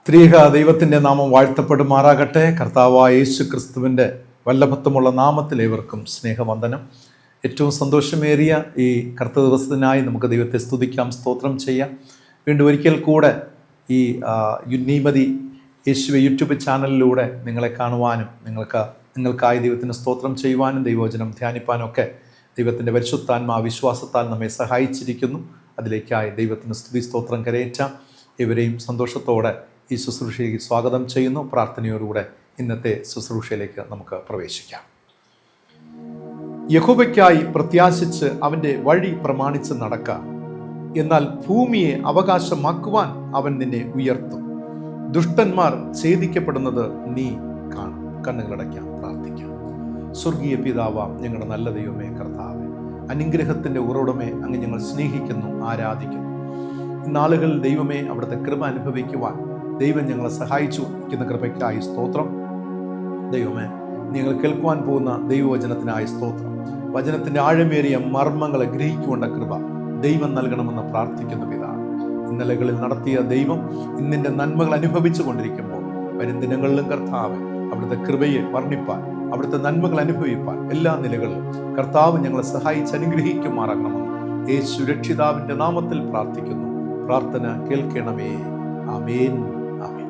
ത്രിയേക ദൈവത്തിൻ്റെ നാമം വാഴ്ത്തപ്പെടുമാറാകട്ടെ. കർത്താവായ യേശു ക്രിസ്തുവിൻ്റെ വല്ലഭത്വമുള്ള നാമത്തിൽ ഏവർക്കും സ്നേഹവന്ദനം. ഏറ്റവും സന്തോഷമേറിയ ഈ കർത്തൃ ദിവസത്തിനായി നമുക്ക് ദൈവത്തെ സ്തുതിക്കാം, സ്തോത്രം ചെയ്യാം. വീണ്ടും ഒരിക്കൽ കൂടെ ഈ യുന്നീമതി യേശുവെ യൂട്യൂബ് ചാനലിലൂടെ നിങ്ങളെ കാണുവാനും നിങ്ങൾക്കായി ദൈവത്തിന് സ്തോത്രം ചെയ്യുവാനും ദൈവവചനം ധ്യാനിപ്പാനും ഒക്കെ ദൈവത്തിൻ്റെ പരിശുദ്ധാത്മാ വിശ്വാസത്താൽ നമ്മെ സഹായിച്ചിരിക്കുന്നു. അതിലേക്കായി ദൈവത്തിന് സ്തുതി സ്തോത്രം കരയേറ്റാം. ഇവരെയും സന്തോഷത്തോടെ ഈ ശുശ്രൂഷയ്ക്ക് സ്വാഗതം ചെയ്യുന്നു. പ്രാർത്ഥനയോടുകൂടെ ഇന്നത്തെ ശുശ്രൂഷയിലേക്ക് നമുക്ക് പ്രവേശിക്കാം. യഹോവയ്ക്കായി പ്രത്യാശിച്ച് അവൻ്റെ വഴി പ്രമാണിച്ച് നടക്കുക, എന്നാൽ ഭൂമിയെ അവകാശമാക്കുവാൻ അവൻ നിന്നെ ഉയർത്തും. ദുഷ്ടന്മാർ ഛേദിക്കപ്പെടുന്നത് നീ കാണും. കണ്ണുകളടയ്ക്കാം, പ്രാർത്ഥിക്കാം. സ്വർഗീയ പിതാവാം ഞങ്ങളുടെ നല്ല ദൈവമേ, കർത്താവേ, അനുഗ്രഹത്തിൻ്റെ ഉറവിടമേ, അങ്ങ് ഞങ്ങൾ സ്നേഹിക്കുന്നു, ആരാധിക്കുന്നു. ഇന്നാളുകളിൽ ദൈവമേ അവിടുത്തെ കൃപ അനുഭവിക്കുവാൻ ദൈവം ഞങ്ങളെ സഹായിച്ചു ഇരിക്കുന്ന കൃപയ്ക്കായി സ്തോത്രം. ദൈവമേ, നിങ്ങൾ കേൾക്കുവാൻ പോകുന്ന ദൈവവചനത്തിനായി സ്തോത്രം. വചനത്തിൻ്റെ ആഴമേറിയ മർമ്മങ്ങളെ ഗ്രഹിക്കുകൊണ്ട കൃപ ദൈവം നൽകണമെന്ന് പ്രാർത്ഥിക്കുന്ന പിതാവ്. ഇന്നലകളിൽ നടത്തിയ ദൈവം ഇന്നിൻ്റെ നന്മകൾ അനുഭവിച്ചു കൊണ്ടിരിക്കുമ്പോൾ വരും ദിനങ്ങളിലും കർത്താവ് അവിടുത്തെ കൃപയെ വർണ്ണിപ്പാൻ, അവിടുത്തെ നന്മകൾ അനുഭവിപ്പാൻ എല്ലാ നിലകളിലും കർത്താവ് ഞങ്ങളെ സഹായിച്ച് അനുഗ്രഹിക്കുമാറാകണമെന്ന് യേശു രക്ഷിതാവിൻ്റെ നാമത്തിൽ പ്രാർത്ഥിക്കുന്നു. പ്രാർത്ഥന കേൾക്കണമേ. ആമേൻ, ആമേൻ.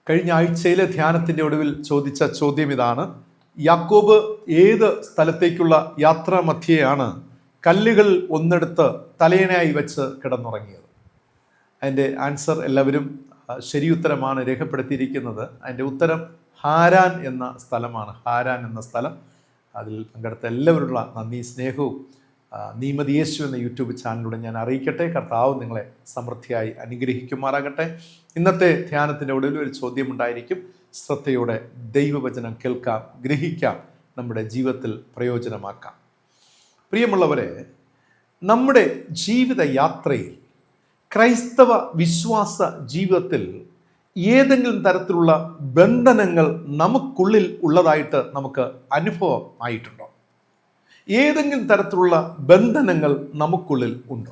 കഴിഞ്ഞ ആഴ്ചയിലെ ധ്യാനത്തിൻ്റെ ഒടുവിൽ ചോദിച്ച ചോദ്യം ഇതാണ്: യാക്കോബ് ഏത് സ്ഥലത്തേക്കുള്ള യാത്രാ മധ്യേയാണ് കല്ലുകൾ ഒന്നെടുത്ത് തലയണയായി വെച്ച് കിടന്നുറങ്ങിയത്? അതിൻ്റെ ആൻസർ എല്ലാവരും ശരിയുത്തരമാണ് രേഖപ്പെടുത്തിയിരിക്കുന്നത്. അതിൻ്റെ ഉത്തരം ഹാരാൻ എന്ന സ്ഥലമാണ്. ഹാരാൻ എന്ന സ്ഥലം. അതിൽ പങ്കെടുത്ത എല്ലാവരുള്ള നന്ദി സ്നേഹവും നീമതി യേശു എന്ന യൂട്യൂബ് ചാനലിലൂടെ ഞാൻ അറിയിക്കട്ടെ. കർത്താവ് നിങ്ങളെ സമൃദ്ധിയായി അനുഗ്രഹിക്കുമാറാകട്ടെ. ഇന്നത്തെ ധ്യാനത്തിൻ്റെ ഒടുവിൽ ഒരു ചോദ്യമുണ്ടായിരിക്കും. ശ്രദ്ധയോടെ ദൈവവചനം കേൾക്കാം, ഗ്രഹിക്കാം, നമ്മുടെ ജീവിതത്തിൽ പ്രയോജനമാക്കാം. പ്രിയമുള്ളവരെ, നമ്മുടെ ജീവിത യാത്രയിൽ ക്രൈസ്തവ വിശ്വാസ ജീവിതത്തിൽ ഏതെങ്കിലും തരത്തിലുള്ള ബന്ധനങ്ങൾ നമുക്കുള്ളിൽ ഉള്ളതായിട്ട് നമുക്ക് അനുഭവം ആയിട്ടുണ്ടോ? ഏതെങ്കിലും തരത്തിലുള്ള ബന്ധനങ്ങൾ നമുക്കുള്ളിൽ ഉണ്ടോ?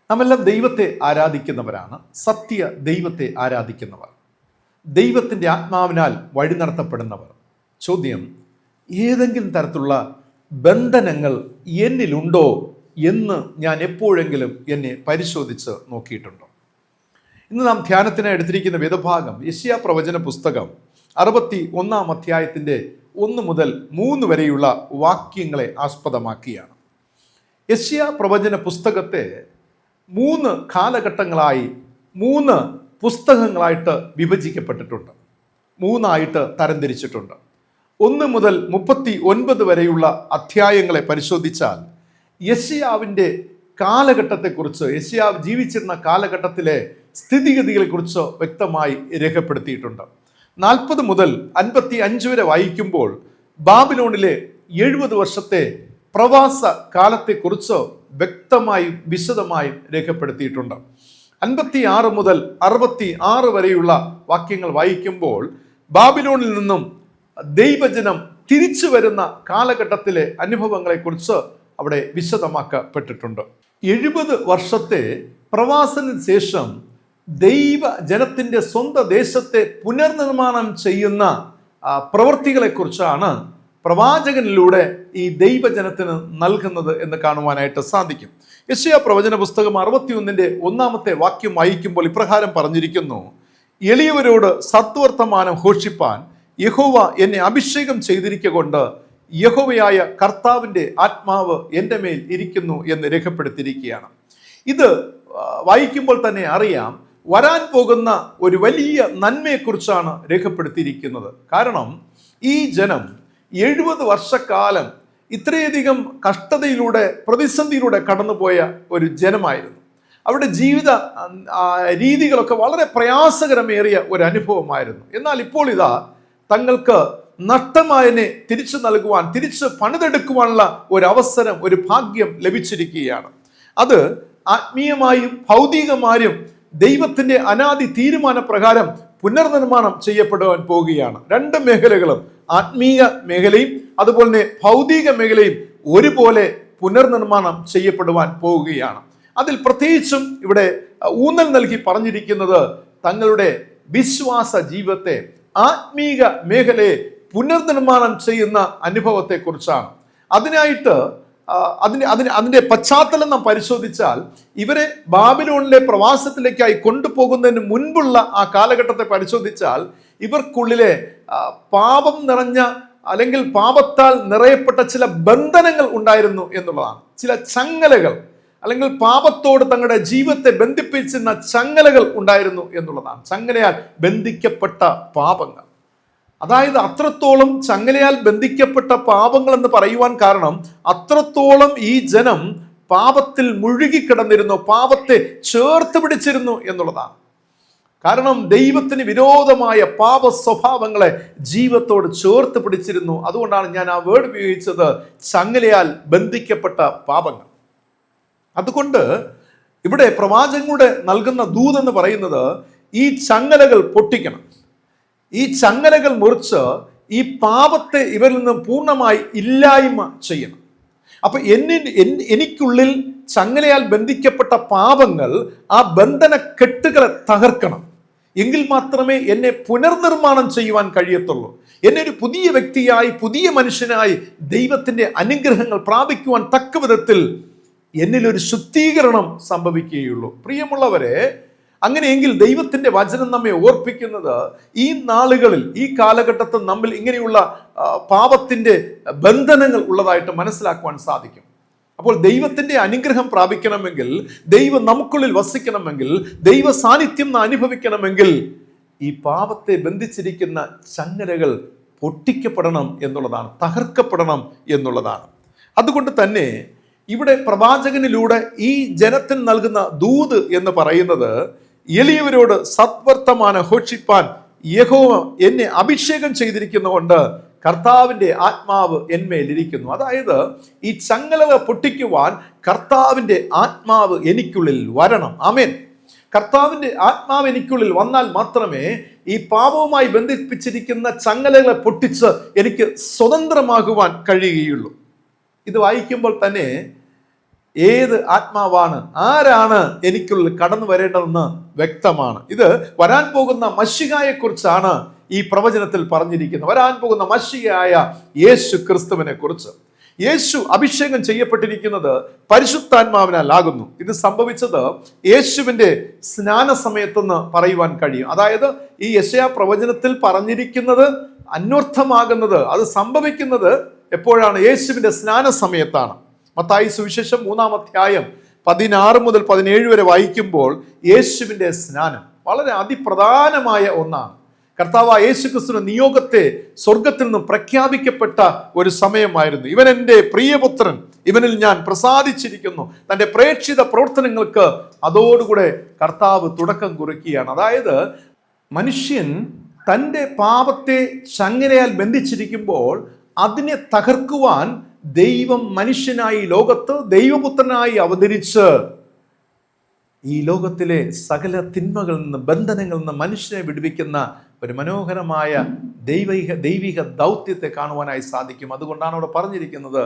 നാമെല്ലാം ദൈവത്തെ ആരാധിക്കുന്നവരാണ്, സത്യ ദൈവത്തെ ആരാധിക്കുന്നവർ, ദൈവത്തിൻ്റെ ആത്മാവിനാൽ വഴി നടത്തപ്പെടുന്നവർ. ചോദ്യം: ഏതെങ്കിലും തരത്തിലുള്ള ബന്ധനങ്ങൾ എന്നിലുണ്ടോ എന്ന് ഞാൻ എപ്പോഴെങ്കിലും എന്നെ പരിശോധിച്ച് നോക്കിയിട്ടുണ്ടോ? ഇന്ന് നാം ധ്യാനത്തിനായി എടുത്തിരിക്കുന്ന വേദഭാഗം യെശയ്യാ പ്രവചന പുസ്തകം 61-ാം അധ്യായത്തിൻ്റെ 1 മുതൽ 3 വരെയുള്ള വാക്യങ്ങളെ ആസ്പദമാക്കിയാണ്. യെശയ്യാ പ്രവചന പുസ്തകത്തെ 3 കാലഘട്ടങ്ങളായി 3 പുസ്തകങ്ങളായിട്ട് വിഭജിക്കപ്പെട്ടിട്ടുണ്ട്, 3 തരംതിരിച്ചിട്ടുണ്ട്. 1 മുതൽ 39 വരെയുള്ള അധ്യായങ്ങളെ പരിശോധിച്ചാൽ യെശയ്യാവിൻ്റെ കാലഘട്ടത്തെക്കുറിച്ച്, യെശയ്യാവ് ജീവിച്ചിരുന്ന കാലഘട്ടത്തിലെ സ്ഥിതിഗതികളെക്കുറിച്ച് വ്യക്തമായി രേഖപ്പെടുത്തിയിട്ടുണ്ട്. 40 മുതൽ 55 വരെ വായിക്കുമ്പോൾ ബാബിലോണിലെ 70 വർഷത്തെ പ്രവാസ കാലത്തെക്കുറിച്ച് വ്യക്തമായും വിശദമായും രേഖപ്പെടുത്തിയിട്ടുണ്ട്. 56 മുതൽ 66 വരെയുള്ള വാക്യങ്ങൾ വായിക്കുമ്പോൾ ബാബിലോണിൽ നിന്നും ദൈവജനം തിരിച്ചു വരുന്ന കാലഘട്ടത്തിലെ അനുഭവങ്ങളെക്കുറിച്ച് അവിടെ വിശദമാക്കപ്പെട്ടിട്ടുണ്ട്. 70 വർഷത്തെ പ്രവാസത്തിന് ശേഷം ദൈവജനത്തിൻ്റെ സ്വന്തം ദേശത്തെ പുനർനിർമ്മാണം ചെയ്യുന്ന പ്രവൃത്തികളെക്കുറിച്ചാണ് പ്രവാചകനിലൂടെ ഈ ദൈവജനത്തിന് നൽകുന്നത് എന്ന് കാണുവാനായിട്ട് സാധിക്കും. യെശയ്യാ പ്രവചന പുസ്തകം 61-ന്റെ 1-ാമത്തെ വാക്യം വായിക്കുമ്പോൾ ഇപ്രകാരം പറഞ്ഞിരിക്കുന്നു: എളിയവരോട് സത്വർത്തമാനം ഘോഷിപ്പാൻ യഹോവ എന്നെ അഭിഷേകം ചെയ്തിരിക്കൊണ്ട് യഹോവയായ കർത്താവിൻ്റെ ആത്മാവ് എൻ്റെ മേൽ ഇരിക്കുന്നു എന്ന് രേഖപ്പെടുത്തിയിരിക്കുകയാണ്. ഇത് വായിക്കുമ്പോൾ തന്നെ അറിയാം, വരാൻ പോകുന്ന ഒരു വലിയ നന്മയെക്കുറിച്ചാണ് രേഖപ്പെടുത്തിയിരിക്കുന്നത്. കാരണം ഈ ജനം 70 വർഷക്കാലം ഇത്രയധികം കഷ്ടതയിലൂടെ, പ്രതിസന്ധിയിലൂടെ കടന്നുപോയ ഒരു ജനമായിരുന്നു. അവരുടെ ജീവിത രീതികളൊക്കെ വളരെ പ്രയാസകരമേറിയ ഒരു അനുഭവമായിരുന്നു. എന്നാൽ ഇപ്പോൾ ഇതാ തങ്ങൾക്ക് നഷ്ടമായതിനെ തിരിച്ചു നൽകുവാൻ, തിരിച്ച് പണിതെടുക്കുവാനുള്ള ഒരു അവസരം, ഒരു ഭാഗ്യം ലഭിച്ചിരിക്കുകയാണ്. അത് ആത്മീയമായും ഭൗതികമായും ദൈവത്തിൻ്റെ അനാദി തീരുമാനപ്രകാരം പുനർനിർമ്മാണം ചെയ്യപ്പെടുവാൻ പോവുകയാണ്. 2 മേഖലകളും, ആത്മീയ മേഖലയും അതുപോലെ തന്നെ ഭൗതിക മേഖലയും ഒരുപോലെ പുനർനിർമ്മാണം ചെയ്യപ്പെടുവാൻ പോവുകയാണ്. അതിൽ പ്രത്യേകിച്ചും ഇവിടെ ഊന്നൽ നൽകി പറഞ്ഞിരിക്കുന്നത് തങ്ങളുടെ വിശ്വാസ ജീവിതത്തെ, ആത്മീക മേഖലയെ പുനർനിർമ്മാണം ചെയ്യുന്ന അനുഭവത്തെക്കുറിച്ചാണ്. അതിനായിട്ട് അതിന്റെ പശ്ചാത്തലം നാം പരിശോധിച്ചാൽ, ഇവരെ ബാബിലോണിലെ പ്രവാസത്തിലേക്കായി കൊണ്ടുപോകുന്നതിന് മുൻപുള്ള ആ കാലഘട്ടത്തെ പരിശോധിച്ചാൽ ഇവർക്കുള്ളിലെ പാപം നിറഞ്ഞ അല്ലെങ്കിൽ പാപത്താൽ നിറയപ്പെട്ട ചില ബന്ധനങ്ങൾ ഉണ്ടായിരുന്നു എന്നുള്ളതാണ്. ചില ചങ്ങലകൾ അല്ലെങ്കിൽ പാപത്തോട് തങ്ങളുടെ ജീവിതത്തെ ബന്ധിപ്പിച്ചിരുന്ന ചങ്ങലകൾ ഉണ്ടായിരുന്നു എന്നുള്ളതാണ്. ചങ്ങലയാൽ ബന്ധിക്കപ്പെട്ട പാപങ്ങൾ, അതായത് അത്രത്തോളം ചങ്ങലയാൽ ബന്ധിക്കപ്പെട്ട പാപങ്ങൾ എന്ന് പറയുവാൻ കാരണം അത്രത്തോളം ഈ ജനം പാപത്തിൽ മുഴുകിക്കിടന്നിരുന്നു, പാപത്തെ ചേർത്ത് പിടിച്ചിരുന്നു എന്നുള്ളതാണ്. കാരണം ദൈവത്തിന് വിരോധമായ പാപ സ്വഭാവങ്ങളെ ജീവിതത്തോട് ചേർത്ത് പിടിച്ചിരുന്നു. അതുകൊണ്ടാണ് ഞാൻ ആ വേർഡ് ഉപയോഗിച്ചത്, ചങ്ങലയാൽ ബന്ധിക്കപ്പെട്ട പാപങ്ങൾ. അതുകൊണ്ട് ഇവിടെ പ്രവാചകങ്ങളുടെ നൽകുന്ന ദൂതെന്ന് പറയുന്നത് ഈ ചങ്ങലകൾ പൊട്ടിക്കണം, ഈ ചങ്ങലകൾ മുറിച്ച് ഈ പാപത്തെ ഇവരിൽ നിന്ന് പൂർണ്ണമായി ഇല്ലായ്മ ചെയ്യണം. അപ്പൊ എനിക്കുള്ളിൽ ചങ്ങലയാൽ ബന്ധിക്കപ്പെട്ട പാപങ്ങൾ, ആ ബന്ധന കെട്ടുകളെ തകർക്കണം. എങ്കിൽ മാത്രമേ എന്നെ പുനർനിർമ്മാണം ചെയ്യുവാൻ കഴിയത്തുള്ളൂ. എന്നെ ഒരു പുതിയ വ്യക്തിയായി, പുതിയ മനുഷ്യനായി ദൈവത്തിന്റെ അനുഗ്രഹങ്ങൾ പ്രാപിക്കുവാൻ തക്ക വിധത്തിൽ എന്നിലൊരു ശുദ്ധീകരണം സംഭവിക്കുകയുള്ളൂ. പ്രിയമുള്ളവരെ, അങ്ങനെയെങ്കിൽ ദൈവത്തിന്റെ വചനം നമ്മെ ഓർപ്പിക്കുന്നത്, ഈ നാളുകളിൽ, ഈ കാലഘട്ടത്തിൽ നമ്മിൽ ഇങ്ങനെയുള്ള പാപത്തിന്റെ ബന്ധനങ്ങൾ ഉള്ളതായിട്ട് മനസ്സിലാക്കുവാൻ സാധിക്കും. അപ്പോൾ ദൈവത്തിന്റെ അനുഗ്രഹം പ്രാപിക്കണമെങ്കിൽ, ദൈവം നമുക്കുള്ളിൽ വസിക്കണമെങ്കിൽ, ദൈവ സാന്നിധ്യം അനുഭവിക്കണമെങ്കിൽ ഈ പാപത്തെ ബന്ധിച്ചിരിക്കുന്ന ചങ്ങലകൾ പൊട്ടിക്കപ്പെടണം എന്നുള്ളതാണ്, തകർക്കപ്പെടണം എന്നുള്ളതാണ്. അതുകൊണ്ട് തന്നെ ഇവിടെ പ്രവാചകനിലൂടെ ഈ ജനത്തിന് നൽകുന്ന ദൂത് എന്ന് പറയുന്നത്, എളിയവരോട് സദ്വർത്തമാനം ഘോഷിപ്പാൻ യഹോവ എന്നെ അഭിഷേകം ചെയ്തിരിക്കുന്നതുകൊണ്ട് കർത്താവിന്റെ ആത്മാവ് എന്മേലിരിക്കുന്നു. അതായത് ഈ ചങ്ങലകൾ പൊട്ടിക്കുവാൻ കർത്താവിന്റെ ആത്മാവ് എനിക്കുള്ളിൽ വരണം. ആമേൻ. കർത്താവിന്റെ ആത്മാവ് എനിക്കുള്ളിൽ വന്നാൽ മാത്രമേ ഈ പാപവുമായി ബന്ധിപ്പിച്ചിരിക്കുന്ന ചങ്ങലകളെ പൊട്ടിച്ച് എനിക്ക് സ്വതന്ത്രമാകുവാൻ കഴിയുകയുള്ളൂ. ഇത് വായിക്കുമ്പോൾ തന്നെ ഏത് ആത്മാവാണ്, ആരാണ് എനിക്കുള്ളിൽ കടന്നു വരേണ്ടതെന്ന് വ്യക്തമാണ്. ഇത് വരാൻ പോകുന്ന മശിഹായെ കുറിച്ചാണ് ഈ പ്രവചനത്തിൽ പറഞ്ഞിരിക്കുന്നത്. വരാൻ പോകുന്ന മശിഹായ യേശു ക്രിസ്തുവിനെ കുറിച്ച്. യേശു അഭിഷേകം ചെയ്യപ്പെട്ടിരിക്കുന്നത് പരിശുദ്ധാത്മാവിനാൽ ആകുന്നു. ഇത് സംഭവിച്ചത് യേശുവിന്റെ സ്നാന സമയത്തെന്ന് പറയുവാൻ കഴിയും. അതായത് ഈ യെശയ്യാ പ്രവചനത്തിൽ പറഞ്ഞിരിക്കുന്നത് അന്വർത്ഥമാകുന്നത്, അത് സംഭവിക്കുന്നത് എപ്പോഴാണ്? യേശുവിന്റെ സ്നാന സമയത്താണ്. മത്തായി സുവിശേഷം 3-ാം അധ്യായം 16 മുതൽ 17 വരെ വായിക്കുമ്പോൾ യേശുവിന്റെ സ്നാനം വളരെ അതിപ്രധാനമായ ഒന്നാണ്. കർത്താവായ യേശു ക്രിസ്തുവിന്റെ നിയോഗത്തെ സ്വർഗത്തിൽ നിന്നും പ്രഖ്യാപിക്കപ്പെട്ട ഒരു സമയമായിരുന്നു. ഇവൻ എൻ്റെ പ്രിയപുത്രൻ, ഇവനിൽ ഞാൻ പ്രസാദിച്ചിരിക്കുന്നു. തൻ്റെ പ്രേക്ഷിത പ്രവർത്തനങ്ങൾക്ക് അതോടുകൂടെ കർത്താവ് തുടക്കം കുറിക്കുകയാണ്. അതായത് മനുഷ്യൻ തൻ്റെ പാപത്തെ ചങ്ങലയാൽ ബന്ധിച്ചിരിക്കുമ്പോൾ അതിനെ തകർക്കുവാൻ ദൈവം മനുഷ്യനായി ലോകത്ത് ദൈവപുത്രനായി അവതരിച്ച് ഈ ലോകത്തിലെ സകല തിന്മകളിൽ നിന്ന്, ബന്ധനങ്ങളിൽ നിന്ന് മനുഷ്യനെ വിടുവിക്കുന്ന ഒരു മനോഹരമായ ദൈവിക ദൗത്യത്തെ കാണുവാനായി സാധിക്കും. അതുകൊണ്ടാണ് അവിടെ പറഞ്ഞിരിക്കുന്നത്,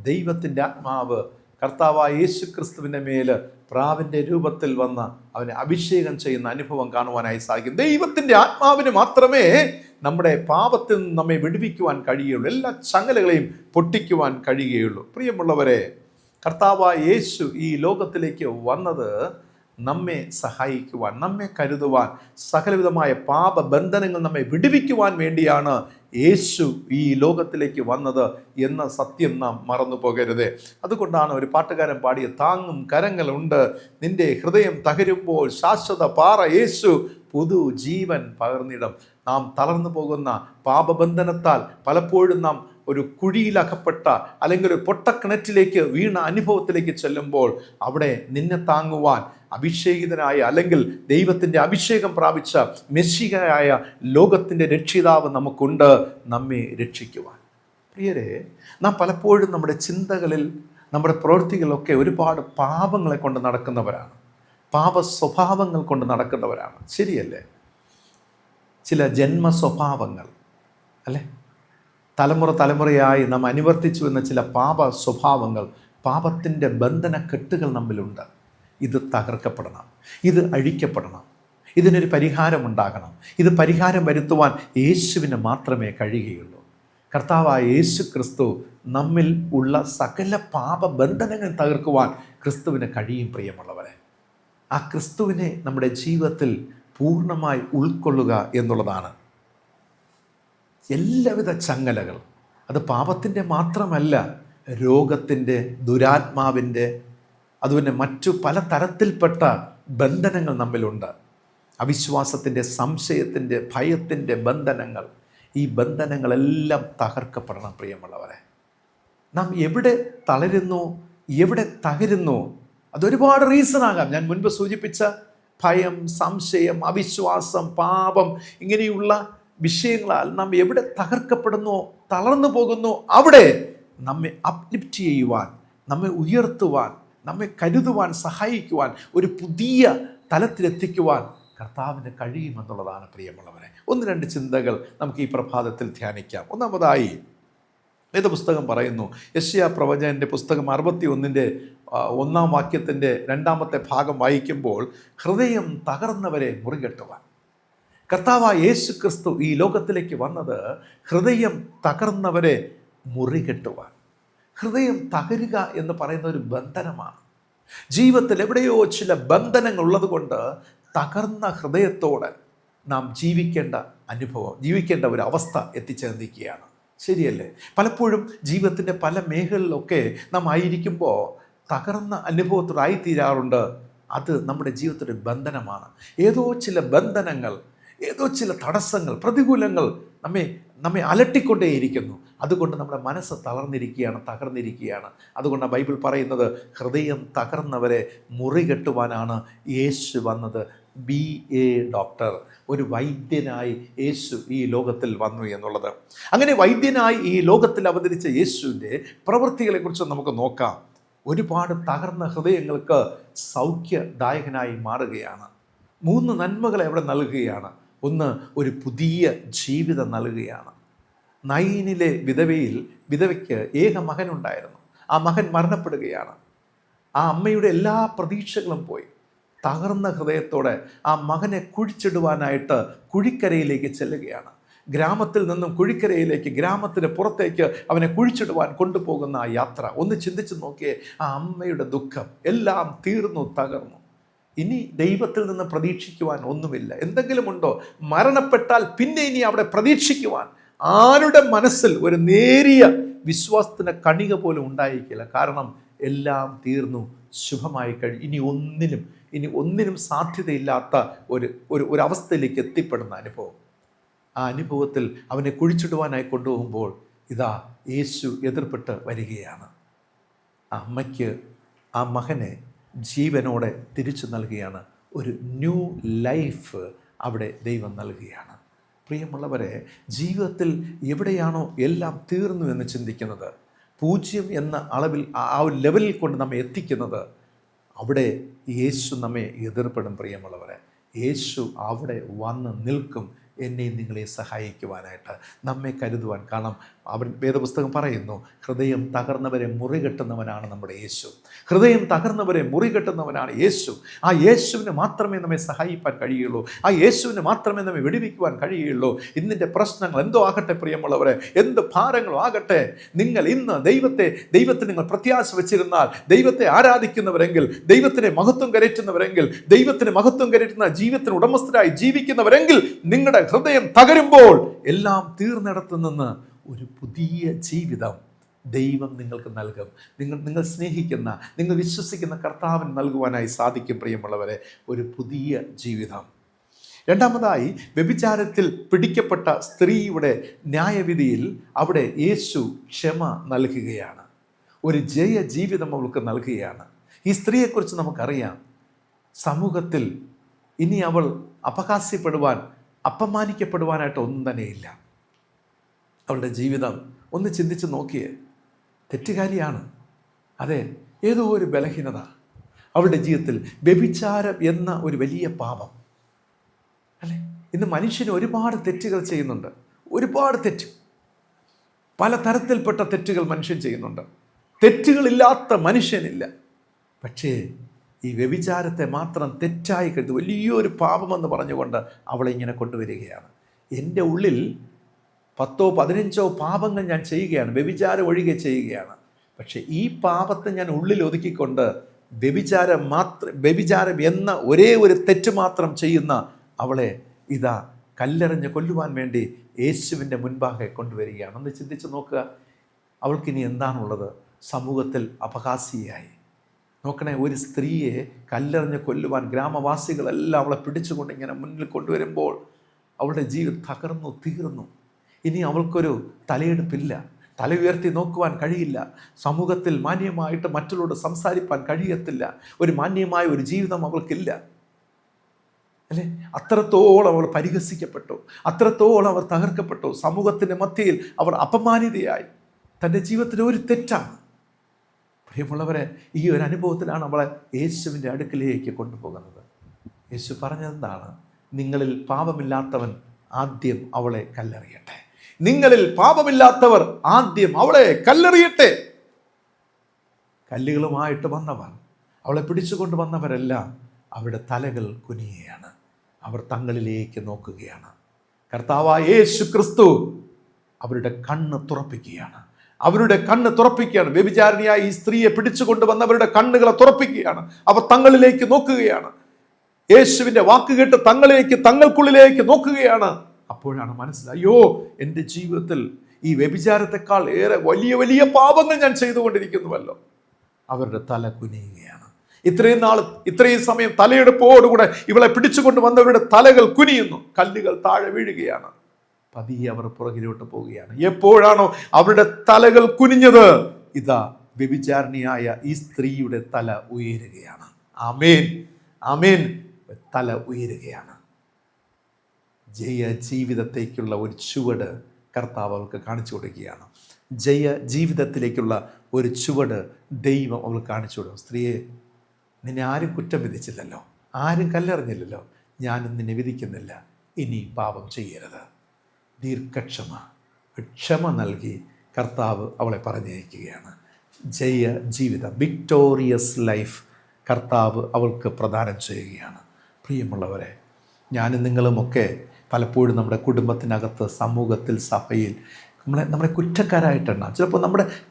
ദൈവത്തിൻ്റെ ആത്മാവ് കർത്താവായ യേശു ക്രിസ്തുവിൻ്റെ മേൽ പ്രാവിൻ്റെ രൂപത്തിൽ വന്ന് അവനെ അഭിഷേകം ചെയ്യുന്ന അനുഭവം കാണുവാനായി സാധിക്കും. ദൈവത്തിൻ്റെ ആത്മാവിന് മാത്രമേ നമ്മുടെ പാപത്തിൽ നിന്ന് നമ്മെ വിടുവിക്കുവാൻ കഴിയുള്ളൂ, എല്ലാ ചങ്ങലകളെയും പൊട്ടിക്കുവാൻ കഴിയുകയുള്ളൂ. പ്രിയമുള്ളവരെ, കർത്താവായ യേശു ഈ ലോകത്തിലേക്ക് വന്നത് നമ്മെ സഹായിക്കുവാൻ, നമ്മെ കരുതുവാൻ, സകലവിധമായ പാപബന്ധനങ്ങൾ നമ്മെ വിടുവിക്കുവാൻ വേണ്ടിയാണ് യേശു ഈ ലോകത്തിലേക്ക് വന്നത് എന്ന സത്യം നാം മറന്നു പോകരുത്. അതുകൊണ്ടാണ് ഒരു പാട്ടുകാരൻ പാടിയ താങ്ങും കരങ്ങളുണ്ട് നിന്റെ ഹൃദയം തകരുമ്പോൾ ശാശ്വത പാറ യേശു പുതു ജീവൻ പകർന്നിടം. നാം തളർന്നു പോകുന്ന പാപബന്ധനത്താൽ പലപ്പോഴും നാം ഒരു കുഴിയിലകപ്പെട്ട അല്ലെങ്കിൽ ഒരു പൊട്ടക്കിണറ്റിലേക്ക് വീണ അനുഭവത്തിലേക്ക് ചെല്ലുമ്പോൾ അവിടെ നിന്നെ താങ്ങുവാൻ അഭിഷേകിതനായ അല്ലെങ്കിൽ ദൈവത്തിൻ്റെ അഭിഷേകം പ്രാപിച്ച മെസ്സിഹയായ ലോകത്തിൻ്റെ രക്ഷിതാവ് നമുക്കുണ്ട്, നമ്മെ രക്ഷിക്കുവാൻ. പ്രിയരെ, നാം പലപ്പോഴും നമ്മുടെ ചിന്തകളിൽ, നമ്മുടെ പ്രവൃത്തികളിലൊക്കെ ഒരുപാട് പാപങ്ങളെ കൊണ്ട് നടക്കുന്നവരാണ്, പാപ സ്വഭാവങ്ങൾ കൊണ്ട് നടക്കുന്നവരാണ്. ശരിയല്ലേ? ചില ജന്മ സ്വഭാവങ്ങൾ അല്ലേ, തലമുറയായി നാം അനുവർത്തിച്ചു എന്ന ചില പാപ സ്വഭാവങ്ങൾ, പാപത്തിൻ്റെ ബന്ധന കെട്ടുകൾ നമ്മിലുണ്ട്. ഇത് തകർക്കപ്പെടണം, ഇത് അഴിക്കപ്പെടണം, ഇതിനൊരു പരിഹാരമുണ്ടാകണം. ഇത് പരിഹാരം വരുത്തുവാൻ യേശുവിന് മാത്രമേ കഴിയുകയുള്ളൂ. കർത്താവായ യേശു ക്രിസ്തു നമ്മിൽ ഉള്ള സകല പാപബന്ധനങ്ങൾ തകർക്കുവാൻ ക്രിസ്തുവിന് കഴിയും. പ്രിയമുള്ളവരെ, ആ ക്രിസ്തുവിനെ നമ്മുടെ ജീവിതത്തിൽ പൂർണ്ണമായി ഉൾക്കൊള്ളുക എന്നുള്ളതാണ്. എല്ലാവിധ ചങ്ങലകൾ, അത് പാപത്തിൻ്റെ മാത്രമല്ല, രോഗത്തിൻ്റെ, ദുരാത്മാവിൻ്റെ, അതുപോലെ മറ്റു പല തരത്തിൽപ്പെട്ട ബന്ധനങ്ങൾ നമ്മിലുണ്ട്. അവിശ്വാസത്തിൻ്റെ, സംശയത്തിൻ്റെ, ഭയത്തിൻ്റെ ബന്ധനങ്ങൾ. ഈ ബന്ധനങ്ങളെല്ലാം തകർക്കപ്പെടണം. പ്രിയമുള്ളവരെ, നാം എവിടെ തളരുന്നു, എവിടെ തകരുന്നു, അതൊരുപാട് റീസണാകാം. ഞാൻ മുൻപ് സൂചിപ്പിച്ച ഭയം, സംശയം, അവിശ്വാസം, പാപം, ഇങ്ങനെയുള്ള വിഷയങ്ങളാൽ നാം എവിടെ തകർക്കപ്പെടുന്നു, തളർന്നു പോകുന്നു, അവിടെ നമ്മെ അപ്ലിഫ്റ്റ് ചെയ്യുവാൻ, നമ്മെ ഉയർത്തുവാൻ, നമ്മെ കരുതുവാൻ, സഹായിക്കുവാൻ, ഒരു പുതിയ തലത്തിലെത്തിക്കുവാൻ കർത്താവിന് കഴിയുമെന്നുള്ളതാണ്. പ്രിയമുള്ളവരെ, 1-2 ചിന്തകൾ നമുക്ക് ഈ പ്രഭാതത്തിൽ ധ്യാനിക്കാം. ഒന്നാമതായി, വേദപുസ്തകം പറയുന്നു, യെശയ്യാ പ്രവചനൻ്റെ പുസ്തകം 61-ന്റെ 1-ാം വാക്യത്തിൻ്റെ 2-ാമത്തെ ഭാഗം വായിക്കുമ്പോൾ, ഹൃദയം തകർന്നവരെ മുറികെട്ടുവാൻ. കർത്താവായ യേശു ക്രിസ്തു ഈ ലോകത്തിലേക്ക് വന്നത് ഹൃദയം തകർന്നവരെ മുറികെട്ടുവാൻ. ഹൃദയം തകരുക എന്ന് പറയുന്ന ഒരു ബന്ധനമാണ്. ജീവിതത്തിൽ എവിടെയോ ചില ബന്ധനങ്ങൾ ഉള്ളത് കൊണ്ട് തകർന്ന ഹൃദയത്തോടെ നാം ജീവിക്കേണ്ട അനുഭവം, ജീവിക്കേണ്ട ഒരു അവസ്ഥ എത്തിച്ചേർന്നിരിക്കുകയാണ്. ശരിയല്ലേ? പലപ്പോഴും ജീവിതത്തിൻ്റെ പല മേഖലകളിലൊക്കെ നാം ആയിരിക്കുമ്പോൾ തകർന്ന അനുഭവത്തോടായിത്തീരാറുണ്ട്. അത് നമ്മുടെ ജീവിതത്തിൻ്റെ ബന്ധനമാണ്. ഏതോ ചില ബന്ധനങ്ങൾ, ഏതോ ചില തടസ്സങ്ങൾ, പ്രതികൂലങ്ങൾ നമ്മെ അലട്ടിക്കൊണ്ടേയിരിക്കുന്നു. അതുകൊണ്ട് നമ്മുടെ മനസ്സ് തകർന്നിരിക്കുകയാണ്. അതുകൊണ്ട് ബൈബിൾ പറയുന്നത്, ഹൃദയം തകർന്നവരെ മുറികെട്ടുവാനാണ് യേശു വന്നത്. ബി എ ഡോക്ടർ, ഒരു വൈദ്യനായി യേശു ഈ ലോകത്തിൽ വന്നു എന്നുള്ളത്. അങ്ങനെ വൈദ്യനായി ഈ ലോകത്തിൽ അവതരിച്ച യേശുവിൻ്റെ പ്രവൃത്തികളെക്കുറിച്ച് നമുക്ക് നോക്കാം. ഒരുപാട് തകർന്ന ഹൃദയങ്ങൾക്ക് സൗഖ്യദായകനായി മാറുകയാണ്. 3 നന്മകളെ അവിടെ നൽകുകയാണ്. ഒന്ന്, ഒരു പുതിയ ജീവിതം നൽകുകയാണ്. നയീനിലെ വിധവയ്ക്ക് ഏക മകനുണ്ടായിരുന്നു. ആ മകൻ മരണപ്പെടുകയാണ്. ആ അമ്മയുടെ എല്ലാ പ്രതീക്ഷകളും പോയി. തകർന്ന ഹൃദയത്തോടെ ആ മകനെ കുഴിച്ചിടുവാനായിട്ട് കുഴിക്കരയിലേക്ക് ചെല്ലുകയാണ്. ഗ്രാമത്തിൽ നിന്നും കുഴിക്കരയിലേക്ക്, ഗ്രാമത്തിന് പുറത്തേക്ക് അവനെ കുഴിച്ചിടുവാൻ കൊണ്ടുപോകുന്ന ആ യാത്ര ഒന്ന് ചിന്തിച്ച് നോക്കിയേ. ആ അമ്മയുടെ ദുഃഖം എല്ലാം തീർന്നു, തകർന്നു. ഇനി ദൈവത്തിൽ നിന്ന് പ്രതീക്ഷിക്കുവാൻ ഒന്നുമില്ല. എന്തെങ്കിലും ഉണ്ടോ? മരണപ്പെട്ടാൽ പിന്നെ ഇനി അവിടെ പ്രതീക്ഷിക്കുവാൻ ആരുടെ മനസ്സിൽ ഒരു നേരിയ വിശ്വാസത്തിന് കണിക പോലും ഉണ്ടായിരിക്കില്ല. കാരണം എല്ലാം തീർന്നു, ശുഭമായി കഴിഞ്ഞു. ഇനി ഒന്നിനും സാധ്യതയില്ലാത്ത ഒരു അവസ്ഥയിലേക്ക് എത്തിപ്പെടുന്ന അനുഭവം. ആ അനുഭവത്തിൽ അവനെ കുഴിച്ചിടുവാനായി കൊണ്ടുപോകുമ്പോൾ ഇതാ യേശു എതിർപ്പെട്ട് വരികയാണ്. ആ അമ്മയ്ക്ക് ആ മകനെ ജീവനോടെ തിരിച്ചു നൽകുകയാണ്. ഒരു ന്യൂ ലൈഫ് അവിടെ ദൈവം നൽകുകയാണ്. പ്രിയമുള്ളവരെ, ജീവിതത്തിൽ എവിടെയാണോ എല്ലാം തീർന്നു എന്ന് ചിന്തിക്കുന്നത്, 0 എന്ന അളവിൽ, ആ ഒരു ലെവലിൽ കൊണ്ട് നമ്മെ എത്തിക്കുന്നത്, അവിടെ യേശു നമ്മെ എതിർപ്പെടും. പ്രിയമുള്ളവരെ, യേശു അവിടെ വന്ന് നിൽക്കും, എന്നെയും നിങ്ങളെ സഹായിക്കുവാനായിട്ട്, നമ്മെ കരുതുവാൻ. കാരണം അവൻ വേദപുസ്തകം പറയുന്നു, ഹൃദയം തകർന്നവരെ മുറികെട്ടുന്നവനാണ് നമ്മുടെ യേശു. ഹൃദയം തകർന്നവരെ മുറികെട്ടുന്നവനാണ് യേശു. ആ യേശുവിന് മാത്രമേ നമ്മെ സഹായിക്കാൻ കഴിയുള്ളൂ. ആ യേശുവിന് മാത്രമേ നമ്മെ വിടുവിക്കുവാൻ കഴിയുള്ളൂ. ഇന്നിൻ്റെ പ്രശ്നങ്ങൾ എന്തോ ആകട്ടെ പ്രിയമുള്ളവരെ, എന്ത് ഭാരങ്ങളോ ആകട്ടെ, നിങ്ങൾ ഇന്ന് ദൈവത്തെ നിങ്ങൾ പ്രത്യാശ വെച്ചിരുന്നാൽ, ദൈവത്തെ ആരാധിക്കുന്നവരെങ്കിൽ, ദൈവത്തിനെ മഹത്വം കരറ്റുന്നവരെങ്കിൽ, ദൈവത്തിന് മഹത്വം കരറ്റുന്ന ജീവിതത്തിന് ഉടമസ്ഥരായി ജീവിക്കുന്നവരെങ്കിൽ, നിങ്ങളുടെ ഹൃദയം തകരുമ്പോൾ എല്ലാം തീർന്നിടത്തു നിന്ന് ഒരു പുതിയ ജീവിതം ദൈവം നിങ്ങൾക്ക് നൽകും. നിങ്ങൾ സ്നേഹിക്കുന്ന, നിങ്ങൾ വിശ്വസിക്കുന്ന കർത്താവിന് നൽകുവാനായി സാധിക്കും. പ്രിയമുള്ളവരെ, ഒരു പുതിയ ജീവിതം. രണ്ടാമതായി, വ്യഭിചാരത്തിൽ പിടിക്കപ്പെട്ട സ്ത്രീയുടെ ന്യായവിധിയിൽ അവിടെ യേശു ക്ഷമ നൽകുകയാണ്. ഒരു ജയ ജീവിതം അവൾക്ക് നൽകുകയാണ്. ഈ സ്ത്രീയെക്കുറിച്ച് നമുക്കറിയാം, സമൂഹത്തിൽ ഇനി അവൾ അപമാനിക്കപ്പെടുവാനായിട്ട് ഒന്നും തന്നെയില്ല. അവളുടെ ജീവിതം ഒന്ന് ചിന്തിച്ച് നോക്കിയേ. തെറ്റുകാരിയാണ്, അതെ, ഏതോ ഒരു ബലഹീനത അവളുടെ ജീവിതത്തിൽ. വ്യഭിചാരം എന്ന ഒരു വലിയ പാപം അല്ലേ? ഇന്ന് മനുഷ്യന് ഒരുപാട് തെറ്റുകൾ ചെയ്യുന്നുണ്ട്. ഒരുപാട് തെറ്റ്, പലതരത്തിൽപ്പെട്ട തെറ്റുകൾ മനുഷ്യൻ ചെയ്യുന്നുണ്ട്. തെറ്റുകളില്ലാത്ത മനുഷ്യനില്ല. പക്ഷേ ഈ വ്യഭിചാരത്തെ മാത്രം തെറ്റായി കരുതി വലിയൊരു പാപമെന്ന് പറഞ്ഞുകൊണ്ട് അവളെ ഇങ്ങനെ കൊണ്ടുവരികയാണ്. എൻ്റെ ഉള്ളിൽ 10 15 പാപങ്ങൾ ഞാൻ ചെയ്യുകയാണ്, വ്യഭിചാരം ഒഴികെ ചെയ്യുകയാണ്. പക്ഷെ ഈ പാപത്തെ ഞാൻ ഉള്ളിൽ ഒതുക്കിക്കൊണ്ട് വ്യഭിചാരം എന്ന ഒരേ ഒരു തെറ്റ് മാത്രം ചെയ്യുന്ന അവളെ ഇതാ കല്ലെറിഞ്ഞ് കൊല്ലുവാൻ വേണ്ടി യേശുവിൻ്റെ മുൻപാകെ കൊണ്ടുവരികയാണ്. ഒന്ന് ചിന്തിച്ച് നോക്കുക, അവൾക്കിനി എന്താണുള്ളത്? സമൂഹത്തിൽ അപഹാസ്യയായി. നോക്കണേ, ഒരു സ്ത്രീയെ കല്ലെറിഞ്ഞ് കൊല്ലുവാൻ ഗ്രാമവാസികളെല്ലാം അവളെ പിടിച്ചുകൊണ്ട് ഇങ്ങനെ മുന്നിൽ കൊണ്ടുവരുമ്പോൾ അവളുടെ ജീവിതം തകർന്നു തീർന്നു. ഇനി അവൾക്കൊരു തലയെടുപ്പില്ല, തല ഉയർത്തി നോക്കുവാൻ കഴിയില്ല, സമൂഹത്തിൽ മാന്യമായിട്ട് മറ്റുള്ളവരോട് സംസാരിപ്പാൻ കഴിയത്തില്ല, ഒരു മാന്യമായ ഒരു ജീവിതം അവൾക്കില്ല, അല്ലേ? അത്രത്തോളം അവൾ പരിഹസിക്കപ്പെട്ടു, അത്രത്തോളം അവർ തകർക്കപ്പെട്ടു. സമൂഹത്തിൻ്റെ മധ്യയിൽ അവർ അപമാനിതയായി. തൻ്റെ ജീവിതത്തിലെ ഒരു തെറ്റാണ്. പ്രിയമുള്ളവരെ, ഈ ഒരു അനുഭവത്തിലാണ് അവളെ യേശുവിൻ്റെ അടുക്കലേക്ക് കൊണ്ടുപോകുന്നത്. യേശു പറഞ്ഞതെന്താണ്? നിങ്ങളിൽ പാപമില്ലാത്തവൻ ആദ്യം അവളെ കല്ലെറിയട്ടെ. നിങ്ങളിൽ പാപമില്ലാത്തവർ ആദ്യം അവളെ കല്ലെറിയട്ടെ. കല്ലുകളുമായിട്ട് വന്നവർ, അവളെ പിടിച്ചുകൊണ്ട് വന്നവരെല്ലാം അവരുടെ തലകൾ കുനിയുകയാണ്. അവർ തങ്ങളിലേക്ക് നോക്കുകയാണ്. കർത്താവായ യേശു ക്രിസ്തു അവരുടെ കണ്ണ് തുറപ്പിക്കുകയാണ്. അവരുടെ കണ്ണ് തുറപ്പിക്കുകയാണ്. വ്യഭിചാരിണിയായ ഈ സ്ത്രീയെ പിടിച്ചുകൊണ്ട് വന്നവരുടെ കണ്ണുകളെ തുറപ്പിക്കുകയാണ്. അവർ തങ്ങളിലേക്ക് നോക്കുകയാണ്. യേശുവിൻ്റെ വാക്ക് കേട്ട് തങ്ങൾക്കുള്ളിലേക്ക് നോക്കുകയാണ്. അപ്പോഴാണ് മനസ്സിലായി, അയ്യോ, എൻ്റെ ജീവിതത്തിൽ ഈ വ്യഭിചാരത്തെക്കാൾ ഏറെ വലിയ വലിയ പാപങ്ങൾ ഞാൻ ചെയ്തുകൊണ്ടിരിക്കുന്നുവല്ലോ. അവരുടെ തല കുനിയുകയാണ്. ഇത്രയും സമയം തലയെടുപ്പോടുകൂടെ ഇവളെ പിടിച്ചുകൊണ്ട് വന്നവരുടെ തലകൾ കുനിയുന്നു. കല്ലുകൾ താഴെ വീഴുകയാണ്. പതിയെ അവർ പുറകിലോട്ട് പോവുകയാണ്. എപ്പോഴാണോ അവരുടെ തലകൾ കുനിഞ്ഞത്, ഇതാ വ്യഭിചാരിണിയായ ഈ സ്ത്രീയുടെ തല ഉയരുകയാണ്. ആമേൻ, ആമേൻ. തല ഉയരുകയാണ്. ജയ ജീവിതത്തേക്കുള്ള ഒരു ചുവട് കർത്താവ് അവൾക്ക് കാണിച്ചു കൊടുക്കുകയാണ്. ജയ ജീവിതത്തിലേക്കുള്ള ഒരു ചുവട് ദൈവം അവൾ കാണിച്ചു കൊടുക്കും. സ്ത്രീയെ, നിന്നെ ആരും കുറ്റം വിധിച്ചില്ലല്ലോ, ആരും കല്ലെറിഞ്ഞില്ലല്ലോ, ഞാനും നിന്നെ വിധിക്കുന്നില്ല. ഇനി പാപം ചെയ്യരുത്. ക്ഷമ നൽകി കർത്താവ് അവളെ പറഞ്ഞയക്കുകയാണ്. ജയ ജീവിതം, വിക്ടോറിയസ് ലൈഫ് കർത്താവ് അവൾക്ക് പ്രദാനം ചെയ്യുകയാണ്. പ്രിയമുള്ളവരെ, ഞാനും നിങ്ങളുമൊക്കെ പലപ്പോഴും നമ്മുടെ കുടുംബത്തിനകത്ത്, സമൂഹത്തിൽ, സഭയിൽ നമ്മളെ കുറ്റക്കാരായിട്ടെണ്ണാം. ചിലപ്പോൾ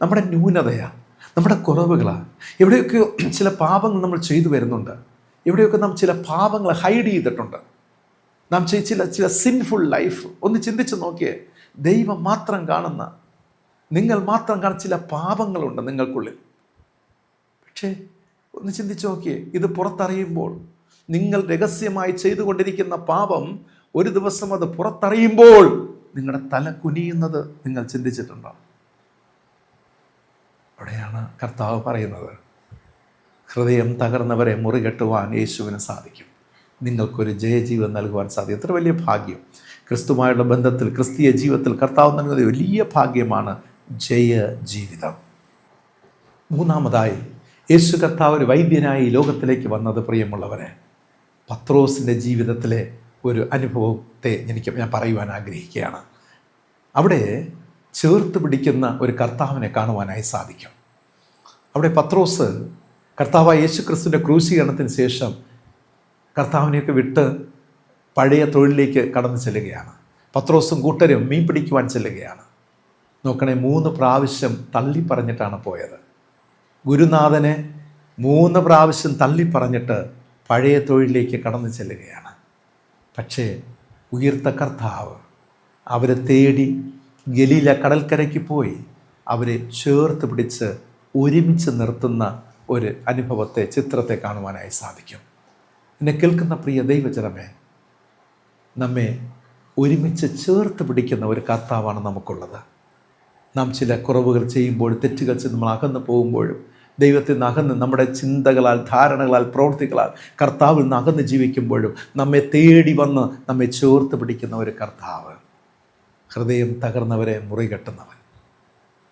നമ്മുടെ ന്യൂനതയാണ്, നമ്മുടെ കുറവുകളാണ്. എവിടെയൊക്കെ ചില പാപങ്ങൾ നമ്മൾ ചെയ്തു വരുന്നുണ്ട്. എവിടെയൊക്കെ നാം ചില പാപങ്ങൾ ഹൈഡ് ചെയ്തിട്ടുണ്ട്. നാം ചില സിൻഫുൾ ലൈഫ് ഒന്ന് ചിന്തിച്ച് നോക്കിയേ. ദൈവം മാത്രം കാണുന്ന, നിങ്ങൾ മാത്രം കാണുന്ന ചില പാപങ്ങളുണ്ട് നിങ്ങൾക്കുള്ളിൽ. പക്ഷേ ഒന്ന് ചിന്തിച്ച് നോക്കിയേ, ഇത് പുറത്തറിയുമ്പോൾ, നിങ്ങൾ രഹസ്യമായി ചെയ്തുകൊണ്ടിരിക്കുന്ന പാപം ഒരു ദിവസം അത് പുറത്തറിയുമ്പോൾ നിങ്ങളുടെ തല കുനിയുന്നത് നിങ്ങൾ ചിന്തിച്ചിട്ടുണ്ടോ? അവിടെയാണ് കർത്താവ് പറയുന്നത്, ഹൃദയം തകർന്നവരെ മുറികെട്ടുവാൻ യേശുവിന് സാധിക്കും. നിങ്ങൾക്കൊരു ജയജീവൻ നൽകുവാൻ സാധിക്കും. എത്ര വലിയ ഭാഗ്യം! ക്രിസ്തുമായുള്ള ബന്ധത്തിൽ, ക്രിസ്തീയ ജീവിതത്തിൽ കർത്താവ് നൽകുന്നത് വലിയ ഭാഗ്യമാണ് ജയ ജീവിതം. മൂന്നാമതായി, യേശു കർത്താവ് ഒരു വൈദ്യനായി ലോകത്തിലേക്ക് വന്നത്, പ്രിയമുള്ളവരെ, പത്രോസിൻ്റെ ജീവിതത്തിലെ ഒരു അനുഭവത്തെ ഞാൻ പറയുവാൻ ആഗ്രഹിക്കുകയാണ്. അവിടെ ചേർത്ത് പിടിക്കുന്ന ഒരു കർത്താവിനെ കാണുവാനായി സാധിക്കും. അവിടെ പത്രോസ് കർത്താവായ യേശു ക്രിസ്തുവിൻ്റെ ക്രൂശീകരണത്തിന് ശേഷം കർത്താവിനെയൊക്കെ വിട്ട് പഴയ തൊഴിലിലേക്ക് കടന്നു ചെല്ലുകയാണ്. പത്രോസും കൂട്ടരും മീൻ പിടിക്കുവാൻ ചെല്ലുകയാണ്. നോക്കണേ, 3 പ്രാവശ്യം തള്ളി പറഞ്ഞിട്ടാണ് പോയത്. ഗുരുനാഥനെ 3 പ്രാവശ്യം തള്ളി പറഞ്ഞിട്ട് പഴയ തൊഴിലിലേക്ക് കടന്നു ചെല്ലുകയാണ്. പക്ഷേ ഉയർത്ത കർത്താവ് അവരെ തേടി ഗലീല കടൽക്കരയ്ക്ക് പോയി അവരെ ചേർത്ത് പിടിച്ച് ഒരുമിച്ച് നിർത്തുന്ന ഒരു അനുഭവത്തെ, ചിത്രത്തെ കാണുവാനായി സാധിക്കും. എന്നെ കേൾക്കുന്ന പ്രിയ ദൈവജനമേ, നമ്മെ ഒരുമിച്ച് ചേർത്ത് പിടിക്കുന്ന ഒരു കർത്താവാണ് നമുക്കുള്ളത്. നാം ചില കുറവുകൾ ചെയ്യുമ്പോൾ, തെറ്റുകൾ ചെയ്ത് നമ്മൾ അകന്നു പോകുമ്പോഴും, ദൈവത്തിൽ നിന്ന് അകന്ന് നമ്മുടെ ചിന്തകളാൽ, ധാരണകളാൽ, പ്രവൃത്തികളാൽ കർത്താവിൽ നിന്ന് അകന്ന് ജീവിക്കുമ്പോഴും നമ്മെ തേടി വന്ന് നമ്മെ ചേർത്ത് പിടിക്കുന്ന ഒരു കർത്താവ്. ഹൃദയം തകർന്നവരെ മുറികെട്ടുന്നവൻ,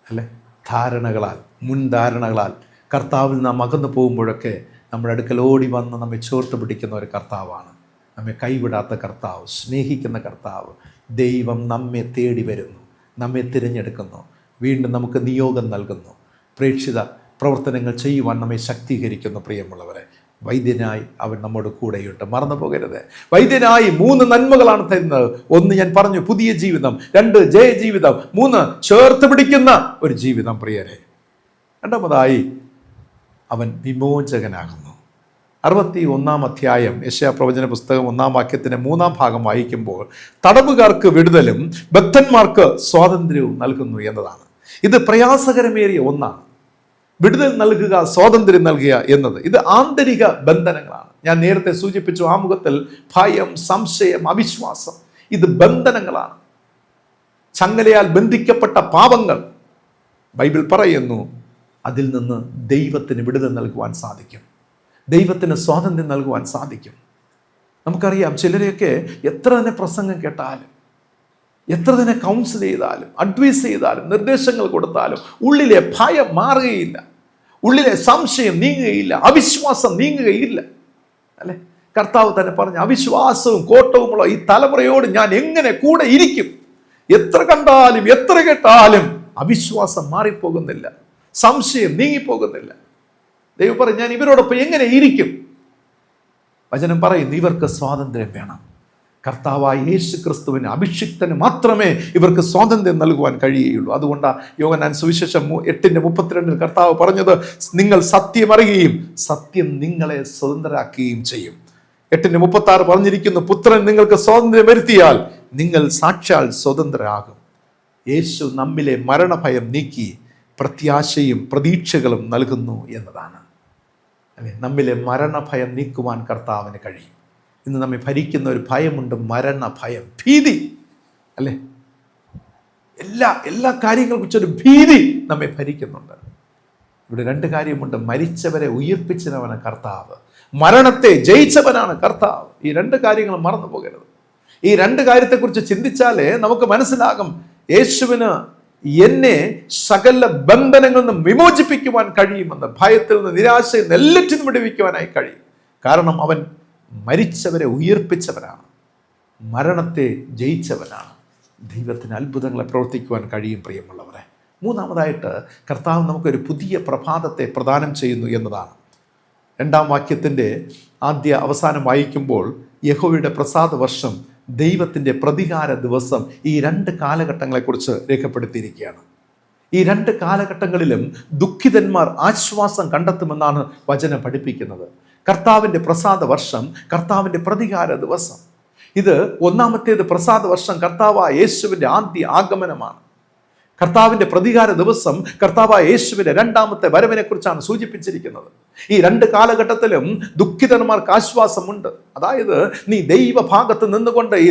അല്ലേ? ധാരണകളാൽ, മുൻധാരണകളാൽ കർത്താവിൽ നാം അകന്നു പോകുമ്പോഴൊക്കെ നമ്മുടെ അടുക്കൽ ഓടി വന്ന് നമ്മെ ചേർത്ത് പിടിക്കുന്ന ഒരു കർത്താവാണ്. നമ്മെ കൈവിടാത്ത കർത്താവ്, സ്നേഹിക്കുന്ന കർത്താവ്. ദൈവം നമ്മെ തേടി വരുന്നു, നമ്മെ തിരഞ്ഞെടുക്കുന്നു, വീണ്ടും നമുക്ക് നിയോഗം നൽകുന്നു, പ്രേക്ഷിത പ്രവർത്തനങ്ങൾ ചെയ്യുവാൻ നമ്മെ ശക്തീകരിക്കുന്നു. പ്രിയമുള്ളവരെ, വൈദ്യനായി അവൻ നമ്മോട് കൂടെയുണ്ട്. മറന്നു പോകരുത്. വൈദ്യനായി 3 നന്മകളാണ് തരുന്നത്. 1 ഞാൻ പറഞ്ഞു, പുതിയ ജീവിതം. 2 ജയജീവിതം. 3 ചേർത്ത് പിടിക്കുന്ന ഒരു ജീവിതം പ്രിയരെ. രണ്ടാമതായി അവൻ വിമോചകനാകുന്നു. 61-ാം അധ്യായം യെശയ്യാ പ്രവചന പുസ്തകം 1-ാം വാക്യത്തിന്റെ 3-ാം ഭാഗം വായിക്കുമ്പോൾ തടവുകാർക്ക് വിടുതലും ബദ്ധന്മാർക്ക് സ്വാതന്ത്ര്യവും നൽകുന്നു എന്നതാണ്. ഇത് പ്രയാസകരമേറിയ ഒന്നാണ്. വിടുതൽ നൽകുക, സ്വാതന്ത്ര്യം നൽകുക എന്നത് ഇത് ആന്തരിക ബന്ധനങ്ങളാണ്. ഞാൻ നേരത്തെ സൂചിപ്പിച്ചു ആമുഖത്തിൽ, ഭയം, സംശയം, അവിശ്വാസം, ഇത് ബന്ധനങ്ങളാണ്. ചങ്ങലയാൽ ബന്ധിക്കപ്പെട്ട പാപങ്ങൾ. ബൈബിൾ പറയുന്നു അതിൽ നിന്ന് ദൈവത്തിന് വിടുതൽ നൽകുവാൻ സാധിക്കും, ദൈവത്തിന് സ്വാതന്ത്ര്യം നൽകുവാൻ സാധിക്കും. നമുക്കറിയാം, ചിലരെയൊക്കെ എത്ര തന്നെ പ്രസംഗം കേട്ടാലും, എത്ര തന്നെ കൗൺസിൽ ചെയ്താലും, അഡ്വൈസ് ചെയ്താലും, നിർദ്ദേശങ്ങൾ കൊടുത്താലും ഉള്ളിലെ ഭയം മാറുകയില്ല, ഉള്ളിലെ സംശയം നീങ്ങുകയില്ല, അവിശ്വാസം നീങ്ങുകയില്ല. അല്ലെ, കർത്താവ് തന്നെ പറഞ്ഞു, അവിശ്വാസവും കോട്ടവുമുള്ള ഈ തലമുറയോട് ഞാൻ എങ്ങനെ കൂടെ ഇരിക്കും? എത്ര കണ്ടാലും എത്ര കേട്ടാലും അവിശ്വാസം മാറിപ്പോകുന്നില്ല, സംശയം നീങ്ങിപ്പോകുന്നില്ല. ദൈവം പറഞ്ഞു, ഞാൻ ഇവരോടൊപ്പം എങ്ങനെ ഇരിക്കും? വചനം പറയുന്നു, ഇവർക്ക് സ്വാതന്ത്ര്യം വേണം. കർത്താവായ യേശു ക്രിസ്തുവിന്, അഭിഷിക്തന് മാത്രമേ ഇവർക്ക് സ്വാതന്ത്ര്യം നൽകുവാൻ കഴിയുകയുള്ളൂ. അതുകൊണ്ടാണ് യോഹന്നാൻ സുവിശേഷം 8:32 കർത്താവ് പറഞ്ഞത്, നിങ്ങൾ സത്യം അറിയുകയും സത്യം നിങ്ങളെ സ്വതന്ത്രരാക്കുകയും ചെയ്യും. 8:36 പറഞ്ഞിരിക്കുന്നു, പുത്രൻ നിങ്ങൾക്ക് സ്വാതന്ത്ര്യം വരുത്തിയാൽ നിങ്ങൾ സാക്ഷാൽ സ്വതന്ത്രരാകും. യേശു നമ്മിലെ മരണഭയം നീക്കി പ്രത്യാശയും പ്രതീക്ഷകളും നൽകുന്നു എന്നതാണ്. അല്ലെ, നമ്മിലെ മരണഭയം നീക്കുവാൻ കർത്താവിന് കഴിയും. ഇന്ന് നമ്മെ ഭരിക്കുന്ന ഒരു ഭയമുണ്ട്, മരണഭയം, ഭീതി. അല്ലേ, എല്ലാ കാര്യങ്ങളെ കുറിച്ചൊരു ഭീതി നമ്മെ ഭരിക്കുന്നുണ്ട്. ഇവിടെ 2 കാര്യമുണ്ട്. മരിച്ചവരെ ഉയിർപ്പിച്ചവനാണ് കർത്താവ്, മരണത്തെ ജയിച്ചവനാണ് കർത്താവ്. ഈ 2 കാര്യങ്ങൾ മറന്നു പോകരുത്. ഈ 2 കാര്യത്തെക്കുറിച്ച് ചിന്തിച്ചാലേ നമുക്ക് മനസ്സിലാകും, യേശുവിന് എന്നെ സകല ബന്ധനങ്ങളിൽ നിന്നും വിമോചിപ്പിക്കുവാൻ കഴിയുമെന്ന്. ഭയത്തിൽ നിന്ന്, നിരാശയിൽ നിന്ന് എല്ലാറ്റിനും വിടുവിക്കുവാനായി കഴിയും. കാരണം അവൻ മരിച്ചവരെ ഉയർപ്പിച്ചവനാണ്, മരണത്തെ ജയിച്ചവനാണ്. ദൈവത്തിന് അത്ഭുതങ്ങളെ പ്രവർത്തിക്കുവാൻ കഴിയും പ്രിയമുള്ളവരെ. 3-ാമതായിട്ട് കർത്താവ് നമുക്കൊരു പുതിയ പ്രഭാതത്തെ പ്രദാനം ചെയ്യുന്നു എന്നതാണ്. 2-ാം വാക്യത്തിൻ്റെ അവസാനം വായിക്കുമ്പോൾ യഹോവയുടെ പ്രസാദ വർഷം, ദൈവത്തിൻ്റെ പ്രതികാര ദിവസം, ഈ 2 കാലഘട്ടങ്ങളെക്കുറിച്ച് രേഖപ്പെടുത്തിയിരിക്കുകയാണ്. ഈ 2 കാലഘട്ടങ്ങളിലും ദുഃഖിതന്മാർ ആശ്വാസം കണ്ടെത്തുമെന്നാണ് വചനം പഠിപ്പിക്കുന്നത്. കർത്താവിൻ്റെ പ്രസാദ വർഷം, കർത്താവിൻ്റെ പ്രതികാര ദിവസം. ഇത് 1-ാമത്തേത് പ്രസാദ വർഷം, കർത്താവായ യേശുവിൻ്റെ ആദ്യ ആഗമനമാണ്. കർത്താവിൻ്റെ പ്രതികാര ദിവസം, കർത്താവായ യേശുവിൻ്റെ 2-ാമത്തെ വരവിനെ കുറിച്ചാണ് സൂചിപ്പിച്ചിരിക്കുന്നത്. ഈ 2 കാലഘട്ടത്തിലും ദുഃഖിതന്മാർക്ക് ആശ്വാസമുണ്ട്. അതായത്, നീ ദൈവഭാഗത്ത് നിന്നുകൊണ്ട് ഈ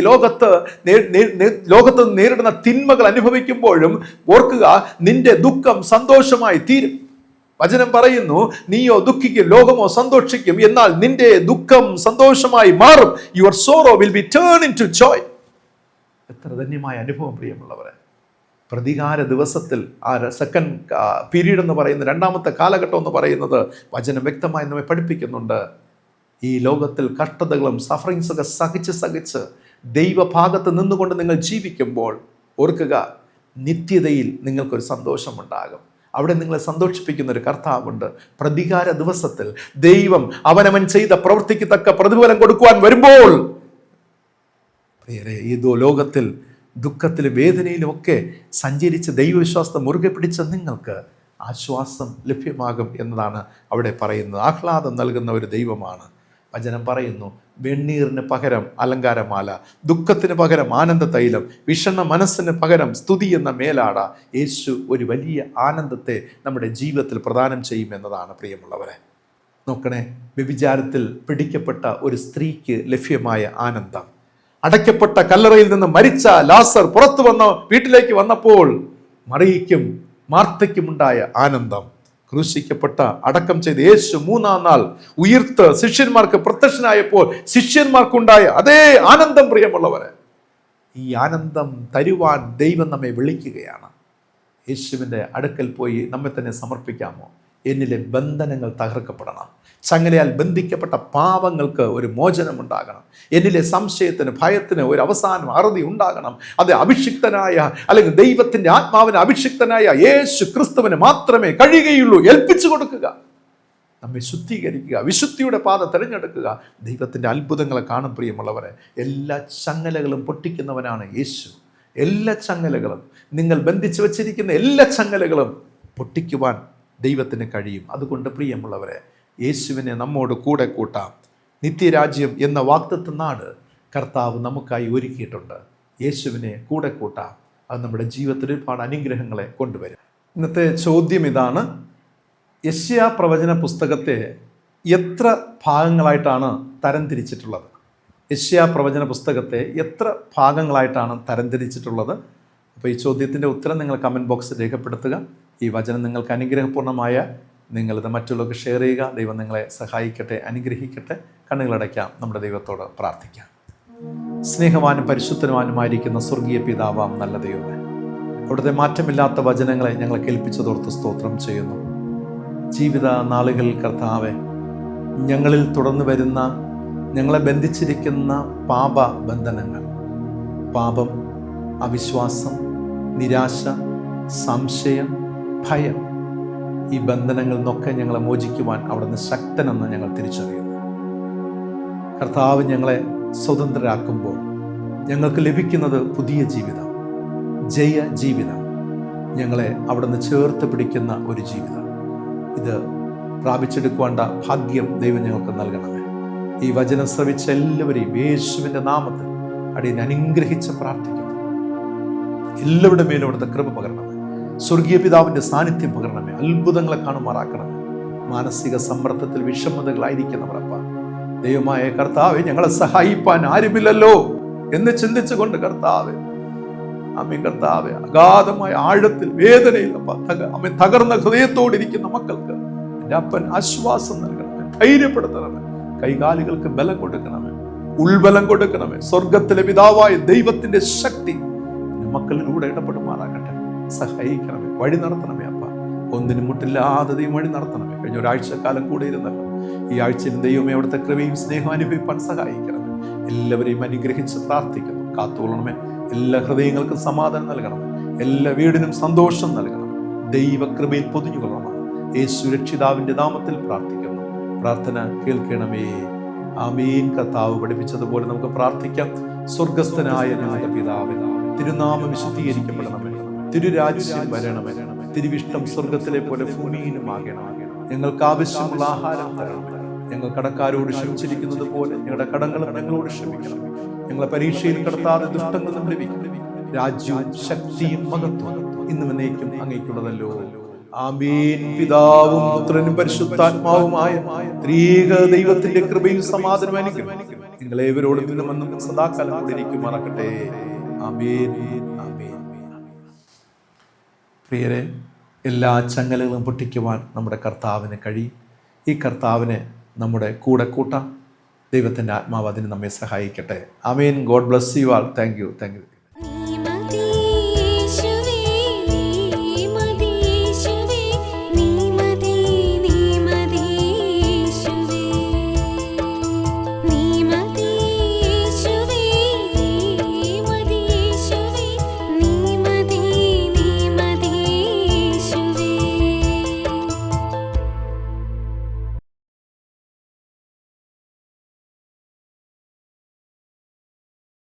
ലോകത്ത് നേരിടുന്ന തിന്മകൾ അനുഭവിക്കുമ്പോഴും ഓർക്കുക, നിന്റെ ദുഃഖം സന്തോഷമായി തീരും. വചനം പറയുന്നു, നീയോ ദുഃഖിക്കും, ലോകമോ സന്തോഷിക്കും, എന്നാൽ നിന്റെ ദുഃഖം സന്തോഷമായി മാറും. Your sorrow will be turn into joy. എത്ര ധന്യമായ അനുഭവം പ്രിയമുള്ളവരെ. പ്രതികാര ദിവസത്തിൽ, ആ സെക്കൻഡ് പീരീഡ് എന്ന് പറയുന്ന 2-ാമത്തെ കാലഘട്ടം എന്ന് പറയുന്നത് വചനം വ്യക്തമായി നമ്മെ പഠിപ്പിക്കുന്നുണ്ട്. ഈ ലോകത്തിൽ കഷ്ടതകളും സഫറിങ്സൊക്കെ സഹിച്ച് ദൈവഭാഗത്ത് നിന്നുകൊണ്ട് നിങ്ങൾ ജീവിക്കുമ്പോൾ ഓർക്കുക, നിത്യതയിൽ നിങ്ങൾക്കൊരു സന്തോഷമുണ്ടാകും. അവിടെ നിങ്ങളെ സന്തോഷിപ്പിക്കുന്ന ഒരു കർത്താവുണ്ട്. പ്രതികാര ദിവസത്തിൽ ദൈവം അവനവൻ ചെയ്ത പ്രവൃത്തിക്ക് തക്ക പ്രതിഫലം കൊടുക്കുവാൻ വരുമ്പോൾ ഈ ലോകത്തിൽ ദുഃഖത്തിലും വേദനയിലും ഒക്കെ സഞ്ചരിച്ച് ദൈവവിശ്വാസത്തെ മുറുകെ പിടിച്ച നിങ്ങൾക്ക് ആശ്വാസം ലഭ്യമാകും എന്നതാണ് അവിടെ പറയുന്നത്. ആഹ്ലാദം നൽകുന്ന ഒരു ദൈവമാണ്. വചനം പറയുന്നു, വെണ്ണീറിന് പകരം അലങ്കാരമാല, ദുഃഖത്തിന് പകരം ആനന്ദ തൈലം, വിഷണ്ണ മനസ്സിന് പകരം സ്തുതി എന്ന മേലാട. യേശു ഒരു വലിയ ആനന്ദത്തെ നമ്മുടെ ജീവിതത്തിൽ പ്രദാനം ചെയ്യുമെന്നതാണ് പ്രിയമുള്ളവരെ. നോക്കണേ, വ്യഭിചാരത്തിൽ പിടിക്കപ്പെട്ട ഒരു സ്ത്രീക്ക് ലഭ്യമായ ആനന്ദം, അടയ്ക്കപ്പെട്ട കല്ലറയിൽ നിന്ന് മരിച്ച ലാസർ പുറത്തു വീട്ടിലേക്ക് വന്നപ്പോൾ മറിയയ്ക്കും മാർത്തയ്ക്കുമുണ്ടായ ആനന്ദം, ക്രൂശിക്കപ്പെട്ട അടക്കം ചെയ്ത് യേശു 3-ാം നാൾ ഉയർത്ത് ശിഷ്യന്മാർക്ക് പ്രത്യക്ഷനായപ്പോൾ ശിഷ്യന്മാർക്കുണ്ടായ അതേ ആനന്ദം പ്രിയമുള്ളവരെ. ഈ ആനന്ദം തരുവാൻ ദൈവം നമ്മെ വിളിക്കുകയാണ്. യേശുവിൻ്റെ അടുക്കൽ പോയി നമ്മെ തന്നെ സമർപ്പിക്കാമോ? എന്നിലെ ബന്ധനങ്ങൾ തകർക്കപ്പെടണം. ചങ്ങലയാൽ ബന്ധിക്കപ്പെട്ട പാവങ്ങൾക്ക് ഒരു മോചനമുണ്ടാകണം. എന്നിലെ സംശയത്തിന്, ഭയത്തിന് ഒരു അവസാനം, അറുതി ഉണ്ടാകണം. അത് അഭിഷിക്തനായ, അല്ലെങ്കിൽ ദൈവത്തിൻ്റെ ആത്മാവിന് അഭിഷിക്തനായ യേശു ക്രിസ്തുവിന് മാത്രമേ കഴിയുകയുള്ളൂ. ഏൽപ്പിച്ചു കൊടുക്കുക. നമ്മെ ശുദ്ധീകരിക്കുക, വിശുദ്ധിയുടെ പാത തിരഞ്ഞെടുക്കുക. ദൈവത്തിൻ്റെ അത്ഭുതങ്ങളെ കാണും പ്രിയമുള്ളവരെ. എല്ലാ ചങ്ങലകളും പൊട്ടിക്കുന്നവനാണ് യേശു. എല്ലാ ചങ്ങലകളും, നിങ്ങൾ ബന്ധിച്ചു വച്ചിരിക്കുന്ന എല്ലാ ചങ്ങലകളും പൊട്ടിക്കുവാൻ ദൈവത്തിന് കഴിയും. അതുകൊണ്ട് പ്രിയമുള്ളവരെ, യേശുവിനെ നമ്മോട് കൂടെ കൂട്ടാം. നിത്യരാജ്യം എന്ന വാഗ്ദത്ത നാട് കർത്താവ് നമുക്കായി ഒരുക്കിയിട്ടുണ്ട്. യേശുവിനെ കൂടെ കൂട്ടാം. അത് നമ്മുടെ ജീവിതത്തിൽ ഒരുപാട് അനുഗ്രഹങ്ങളെ കൊണ്ടുവരും. ഇന്നത്തെ ചോദ്യം ഇതാണ്: യെശയ്യാ പ്രവചന പുസ്തകത്തെ എത്ര ഭാഗങ്ങളായിട്ടാണ് തരംതിരിച്ചിട്ടുള്ളത്? യെശയ്യാ പ്രവചന പുസ്തകത്തെ എത്ര ഭാഗങ്ങളായിട്ടാണ് തരംതിരിച്ചിട്ടുള്ളത്? അപ്പോൾ ഈ ചോദ്യത്തിൻ്റെ ഉത്തരം നിങ്ങൾ കമൻറ്റ് ബോക്സിൽ രേഖപ്പെടുത്തുക. ഈ വചനം നിങ്ങൾക്ക് അനുഗ്രഹപൂർണ്ണമായ നിങ്ങളിത് മറ്റുള്ളവർക്ക് ഷെയർ ചെയ്യുക. ദൈവം നിങ്ങളെ സഹായിക്കട്ടെ, അനുഗ്രഹിക്കട്ടെ. കണ്ണുകളടയ്ക്കാം, നമ്മുടെ ദൈവത്തോട് പ്രാർത്ഥിക്കാം. സ്നേഹവാനും പരിശുദ്ധനുമാനുമായിരിക്കുന്ന സ്വർഗീയ പിതാവാം നല്ല ദൈവമേ, അവിടുത്തെ മാറ്റമില്ലാത്ത വചനങ്ങളെ ഞങ്ങളെ കേൾപ്പിച്ചതോർത്ത് സ്തോത്രം ചെയ്യുന്നു. ജീവിത നാളുകളിൽ കർത്താവെ, ഞങ്ങളിൽ തുടർന്ന് വരുന്ന, ഞങ്ങളെ ബന്ധിച്ചിരിക്കുന്ന പാപബന്ധനങ്ങൾ, പാപം, അവിശ്വാസം, നിരാശ, സംശയം, ഭയം, ഈ ബന്ധനങ്ങളിൽ നിന്നൊക്കെ ഞങ്ങളെ മോചിക്കുവാൻ അവിടുന്ന് ശക്തനെന്ന് ഞങ്ങൾ തിരിച്ചറിയുന്നു. കർത്താവ് ഞങ്ങളെ സ്വതന്ത്രരാക്കുമ്പോൾ ഞങ്ങൾക്ക് ലഭിക്കുന്നത് പുതിയ ജീവിതം, ജയ ജീവിതം, ഞങ്ങളെ അവിടുന്ന് ചേർത്ത് പിടിക്കുന്ന ഒരു ജീവിതം. ഇത് പ്രാപിച്ചെടുക്കേണ്ട ഭാഗ്യം ദൈവം ഞങ്ങൾക്ക് നൽകണമേ. ഈ വചനം ശ്രവിച്ച എല്ലാവരെയും യേശുവിൻ്റെ നാമത്തിൽ അടിയൻ അനുഗ്രഹിച്ച് പ്രാർത്ഥിക്കുന്നു. എല്ലാവരുടെ മേലും അവിടുത്തെ കൃപ പകരണമേ. സ്വർഗീയ പിതാവിൻ്റെ സാന്നിധ്യം പകരണമേ. അത്ഭുതങ്ങളെ കാണുമാറാക്കണമേ. മാനസിക സമ്മർദ്ദത്തിൽ വിഷമതകളായിരിക്കുന്നവരപ്പ, ദൈവമായ കർത്താവെ, ഞങ്ങളെ സഹായിപ്പാൻ ആരുമില്ലല്ലോ എന്ന് ചിന്തിച്ചുകൊണ്ട് കർത്താവെ, ആമേൻ കർത്താവെ, അഗാധമായ ആഴത്തിൽ വേദനയിൽ അമ്മ തകർന്ന ഹൃദയത്തോടിരിക്കുന്ന മക്കൾക്ക് എൻ്റെ അപ്പൻ ആശ്വാസം നൽകണമേ, ധൈര്യപ്പെടുത്തണമേ, കൈകാലുകൾക്ക് ബലം കൊടുക്കണമേ, ഉൾബലം കൊടുക്കണമേ. സ്വർഗത്തിലെ പിതാവായ ദൈവത്തിന്റെ ശക്തി മക്കളിലൂടെ ഇടപെടുമാറാകട്ടെ. സഹായിക്കണമേ, വഴി നടത്തണമേ അപ്പ. ഒന്നിനും മുട്ടില്ലാതെ ദൈവം വഴി നടത്തണമേ. കഴിഞ്ഞ ഒരാഴ്ചക്കാലം കൂടെ ഇരുന്നല്ലോ. ഈ ആഴ്ചയിൽ ദൈവമേ അവിടുത്തെ കൃപയും സ്നേഹം അനുഭവിപ്പാൻ സഹായിക്കണമേ. എല്ലാവരെയും അനുഗ്രഹിച്ച് പ്രാർത്ഥിക്കുന്നു. കാത്തുകൊള്ളണമേ. എല്ലാ ഹൃദയങ്ങൾക്കും സമാധാനം നൽകണമേ. എല്ലാ വീടിനും സന്തോഷം നൽകണം. ദൈവകൃപയിൽ പൊതിഞ്ഞുകൊള്ളണം. യേശു രക്ഷിതാവിന്റെ നാമത്തിൽ പ്രാർത്ഥിക്കുന്നു. പ്രാർത്ഥന കേൾക്കണമേ. ആമേൻ. കർത്താവ് പഠിപ്പിച്ചതുപോലെ നമുക്ക് പ്രാർത്ഥിക്കാം. സ്വർഗസ്ഥനായ ഞങ്ങളുടെ പിതാവേ, തിരുനാമം വിശുദ്ധീകരിക്കപ്പെടണമേ. തിരുരാജ്യം വരണമേ. തിരുവിഷ്ടം സ്വർഗത്തിലെ പോലെ ഭൂമിയിലുമാകണമേ. ഞങ്ങൾക്ക് ആവശ്യമുള്ള ആഹാരം തരണമേ. ഞങ്ങൾ കടക്കാരോട് ക്ഷമിച്ചിരിക്കുന്നത് പോലെ ഞങ്ങളുടെ കടങ്ങൾ ഞങ്ങളോട് ക്ഷമിക്കണം. ഞങ്ങളെ പരീക്ഷയിൽ കടത്താതെ ദുഷ്ടങ്ങൾ ലഭിക്കണം. രാജ്യവും ശക്തിയും മഹത്വം ഇന്നും എന്നേക്കും അങ്ങേക്കുള്ളതല്ലോ. ആമേൻ. പിതാവും പുത്രനും പരിശുദ്ധാത്മാവുമായ ത്രിയേക ദൈവത്തിന്റെ കൃപയും സമാധാനവും അനുഗ്രഹവും നിങ്ങളേവരോടും നിന്നും സദാകാലം കൂടി ഇരിക്കുമാറാകട്ടെ. ആമേൻ. ആമേൻ. പ്രിയരെ, എല്ലാ ചങ്ങലകളും പൊട്ടിക്കുവാൻ നമ്മുടെ കർത്താവിന് കഴിയും. ഈ കർത്താവിനെ നമ്മുടെ കൂടെ കൂട്ടാം. ദൈവത്തിൻ്റെ ആത്മാവ് അതിന് നമ്മെ സഹായിക്കട്ടെ. Amen. God bless you all. Thank U.